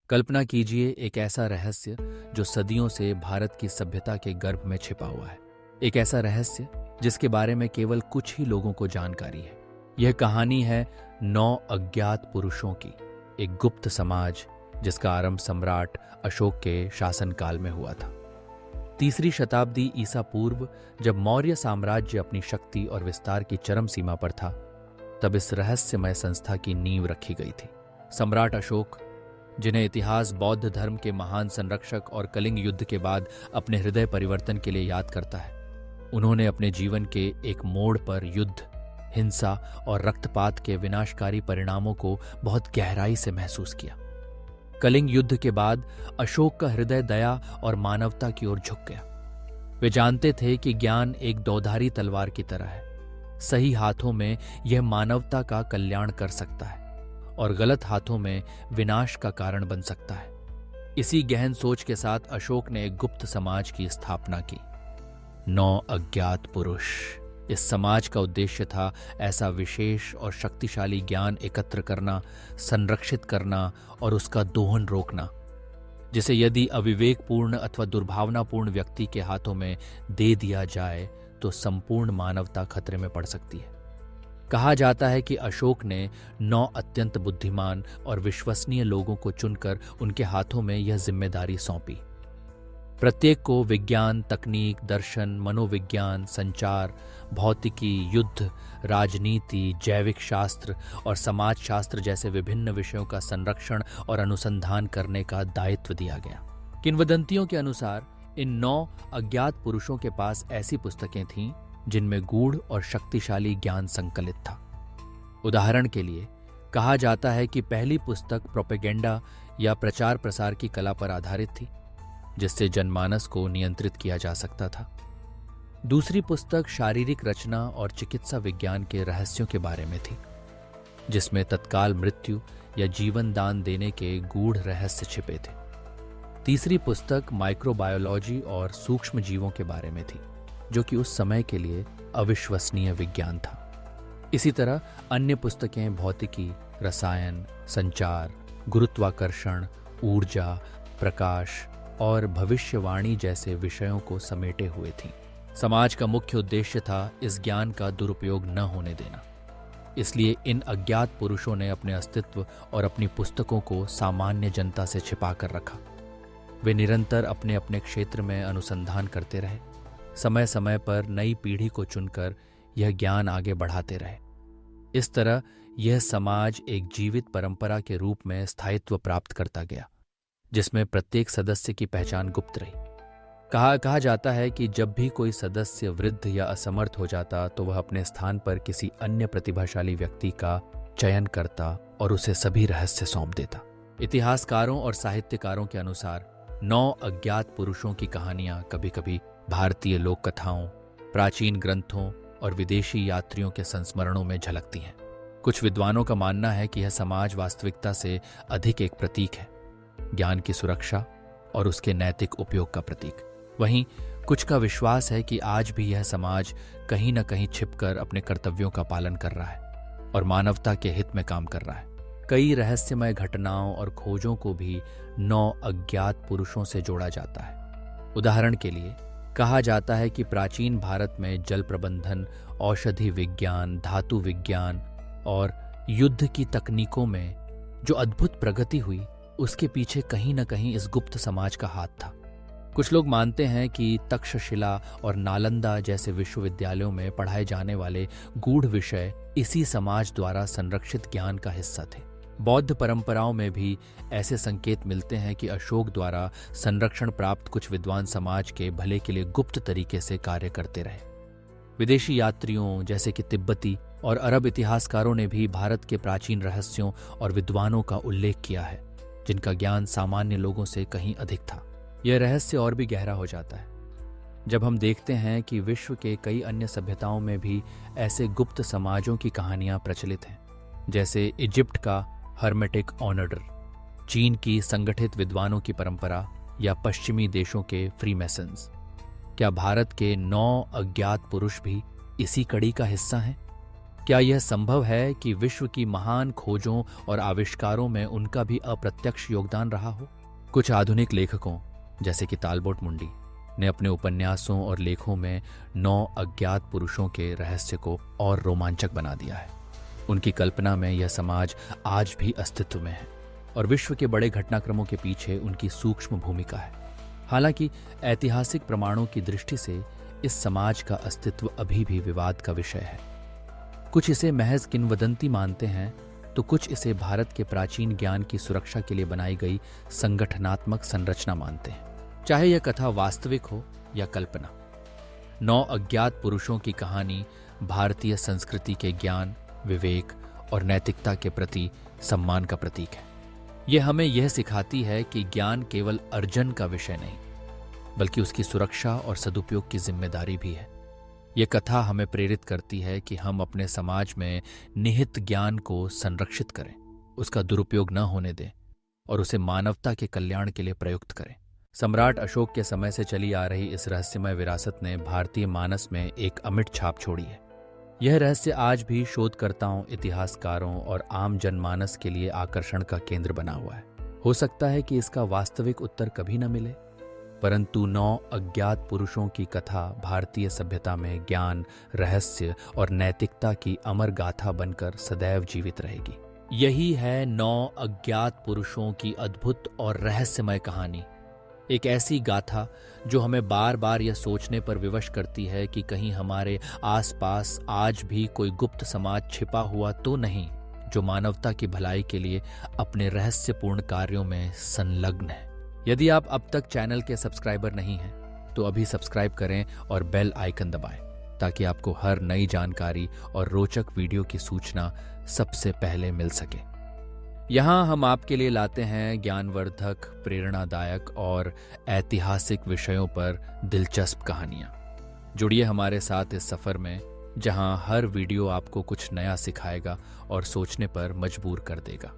कल्पना कीजिए एक ऐसा रहस्य जो सदियों से भारत की सभ्यता के गर्भ में छिपा हुआ है। एक ऐसा रहस्य जिसके बारे में केवल कुछ ही लोगों को जानकारी है। यह कहानी है 9 अज्ञात पुरुषों की, एक गुप्त समाज जिसका आरंभ सम्राट अशोक के शासनकाल में हुआ था। 3री शताब्दी ईसा पूर्व, जब मौर्य साम्राज्य अपनी शक्ति और विस्तार की चरम सीमा पर था, तब इस रहस्यमय संस्था की नींव रखी गई थी। सम्राट अशोक, जिन्हें इतिहास बौद्ध धर्म के महान संरक्षक और कलिंग युद्ध के बाद अपने हृदय परिवर्तन के लिए याद करता है, उन्होंने अपने जीवन के एक मोड़ पर युद्ध, हिंसा और रक्तपात के विनाशकारी परिणामों को बहुत गहराई से महसूस किया। कलिंग युद्ध के बाद अशोक का हृदय दया और मानवता की ओर झुक गया। वे जानते थे कि ज्ञान एक दोधारी तलवार की तरह है। सही हाथों में यह मानवता का कल्याण कर सकता है और गलत हाथों में विनाश का कारण बन सकता है। इसी गहन सोच के साथ अशोक ने एक गुप्त समाज की स्थापना की, 9 अज्ञात पुरुष। इस समाज का उद्देश्य था ऐसा विशेष और शक्तिशाली ज्ञान एकत्र करना, संरक्षित करना और उसका दोहन रोकना, जिसे यदि अविवेकपूर्ण अथवा दुर्भावनापूर्ण व्यक्ति के हाथों में दे दिया जाए तो संपूर्ण मानवता खतरे में पड़ सकती है। कहा जाता है कि अशोक ने 9 अत्यंत बुद्धिमान और विश्वसनीय लोगों को चुनकर उनके हाथों में यह जिम्मेदारी सौंपी। प्रत्येक को विज्ञान, तकनीक, दर्शन, मनोविज्ञान, संचार, भौतिकी, युद्ध, राजनीति, जैविक शास्त्र और समाजशास्त्र जैसे विभिन्न विषयों का संरक्षण और अनुसंधान करने का दायित्व दिया गया। किंवदंतियों के अनुसार इन 9 अज्ञात पुरुषों के पास ऐसी पुस्तकें थीं जिनमें गूढ़ और शक्तिशाली ज्ञान संकलित था। उदाहरण के लिए कहा जाता है कि पहली पुस्तक प्रोपेगेंडा या प्रचार प्रसार की कला पर आधारित थी, जिससे जनमानस को नियंत्रित किया जा सकता था। दूसरी पुस्तक शारीरिक रचना और चिकित्सा विज्ञान के रहस्यों के बारे में थी, जिसमें तत्काल मृत्यु या जीवन दान देने के गूढ़ रहस्य छिपे थे। तीसरी पुस्तक माइक्रोबायोलॉजी और सूक्ष्म जीवों के बारे में थी, जो कि उस समय के लिए अविश्वसनीय विज्ञान था। इसी तरह अन्य पुस्तकें भौतिकी, रसायन, संचार, गुरुत्वाकर्षण, ऊर्जा, प्रकाश और भविष्यवाणी जैसे विषयों को समेटे हुए थीं। समाज का मुख्य उद्देश्य था इस ज्ञान का दुरुपयोग न होने देना। इसलिए इन अज्ञात पुरुषों ने अपने अस्तित्व और अपनी पुस्तकों को सामान्य जनता से छिपा कर रखा। वे निरंतर अपने अपने क्षेत्र में अनुसंधान करते रहे, समय समय पर नई पीढ़ी को चुनकर यह ज्ञान आगे बढ़ाते रहे। इस तरह यह समाज एक जीवित परंपरा के रूप में स्थायित्व प्राप्त करता गया, जिसमें प्रत्येक सदस्य की पहचान गुप्त रही। कहा जाता है कि जब भी कोई सदस्य वृद्ध या असमर्थ हो जाता तो वह अपने स्थान पर किसी अन्य प्रतिभाशाली व्यक्ति का चयन करता और उसे सभी रहस्य सौंप देता। इतिहासकारों और साहित्यकारों के अनुसार 9 अज्ञात पुरुषों की कहानियां कभी कभी भारतीय लोक कथाओं, प्राचीन ग्रंथों और विदेशी यात्रियों के संस्मरणों में झलकती हैं। कुछ विद्वानों का मानना है कि यह समाज वास्तविकता से अधिक एक प्रतीक है, ज्ञान की सुरक्षा और उसके नैतिक उपयोग का प्रतीक। वहीं कुछ का विश्वास है कि आज भी यह समाज कहीं न कहीं छिपकर अपने कर्तव्यों का पालन कर रहा है और मानवता के हित में काम कर रहा है। कई रहस्यमय घटनाओं और खोजों को भी 9 अज्ञात पुरुषों से जोड़ा जाता है। उदाहरण के लिए कहा जाता है कि प्राचीन भारत में जल प्रबंधन, औषधि विज्ञान, धातु विज्ञान और युद्ध की तकनीकों में जो अद्भुत प्रगति हुई, उसके पीछे कहीं न कहीं इस गुप्त समाज का हाथ था। कुछ लोग मानते हैं कि तक्षशिला और नालंदा जैसे विश्वविद्यालयों में पढ़ाए जाने वाले गूढ़ विषय इसी समाज द्वारा संरक्षित ज्ञान का हिस्सा थे। बौद्ध परंपराओं में भी ऐसे संकेत मिलते हैं कि अशोक द्वारा संरक्षण प्राप्त कुछ विद्वान समाज के भले के लिए गुप्त तरीके से कार्य करते रहे। विदेशी यात्रियों जैसे कि तिब्बती और अरब इतिहासकारों ने भी भारत के प्राचीन रहस्यों और विद्वानों का उल्लेख किया है, जिनका ज्ञान सामान्य लोगों से कहीं अधिक था। यह रहस्य और भी गहरा हो जाता है जब हम देखते हैं कि विश्व के कई अन्य सभ्यताओं में भी ऐसे गुप्त समाजों की कहानियां प्रचलित हैं, जैसे इजिप्ट का हर्मेटिक ऑर्डर, चीन की संगठित विद्वानों की परंपरा या पश्चिमी देशों के क्या यह संभव है कि विश्व की महान खोजों और आविष्कारों में उनका भी अप्रत्यक्ष योगदान रहा हो? कुछ आधुनिक लेखकों जैसे कि तालबोट मुंडी ने अपने उपन्यासों और लेखों में 9 अज्ञात पुरुषों के रहस्य को और रोमांचक बना दिया है। उनकी कल्पना में यह समाज आज भी अस्तित्व में है और विश्व के बड़े घटनाक्रमों के पीछे उनकी सूक्ष्म भूमिका है। हालांकि ऐतिहासिक प्रमाणों की दृष्टि से इस समाज का अस्तित्व अभी भी विवाद का विषय है। कुछ इसे महज किंवदंती मानते हैं तो कुछ इसे भारत के प्राचीन ज्ञान की सुरक्षा के लिए बनाई गई संगठनात्मक संरचना मानते हैं। चाहे यह कथा वास्तविक हो या कल्पना, 9 अज्ञात पुरुषों की कहानी भारतीय संस्कृति के ज्ञान, विवेक और नैतिकता के प्रति सम्मान का प्रतीक है। यह हमें यह सिखाती है कि ज्ञान केवल अर्जन का विषय नहीं, बल्कि उसकी सुरक्षा और सदुपयोग की जिम्मेदारी भी है। यह कथा हमें प्रेरित करती है कि हम अपने समाज में निहित ज्ञान को संरक्षित करें, उसका दुरुपयोग न होने दें और उसे मानवता के कल्याण के लिए प्रयुक्त करें। सम्राट अशोक के समय से चली आ रही इस रहस्यमय विरासत ने भारतीय मानस में एक अमिट छाप छोड़ी है। यह रहस्य आज भी शोधकर्ताओं, इतिहासकारों और आम जनमानस के लिए आकर्षण का केंद्र बना हुआ है। हो सकता है कि इसका वास्तविक उत्तर कभी न मिले, परंतु 9 अज्ञात पुरुषों की कथा भारतीय सभ्यता में ज्ञान, रहस्य और नैतिकता की अमर गाथा बनकर सदैव जीवित रहेगी। यही है 9 अज्ञात पुरुषों की अद्भुत और रहस्यमय कहानी। एक ऐसी गाथा जो हमें बार बार यह सोचने पर विवश करती है कि कहीं हमारे आसपास आज भी कोई गुप्त समाज छिपा हुआ तो नहीं जो मानवता की भलाई के लिए अपने रहस्यपूर्ण कार्यों में संलग्न है। यदि आप अब तक चैनल के सब्सक्राइबर नहीं हैं तो अभी सब्सक्राइब करें और बेल आइकन दबाएं ताकि आपको हर नई जानकारी और रोचक वीडियो की सूचना सबसे पहले मिल सके। यहाँ हम आपके लिए लाते हैं ज्ञानवर्धक, प्रेरणादायक और ऐतिहासिक विषयों पर दिलचस्प कहानियाँ। जुड़िए हमारे साथ इस सफ़र में जहाँ हर वीडियो आपको कुछ नया सिखाएगा और सोचने पर मजबूर कर देगा।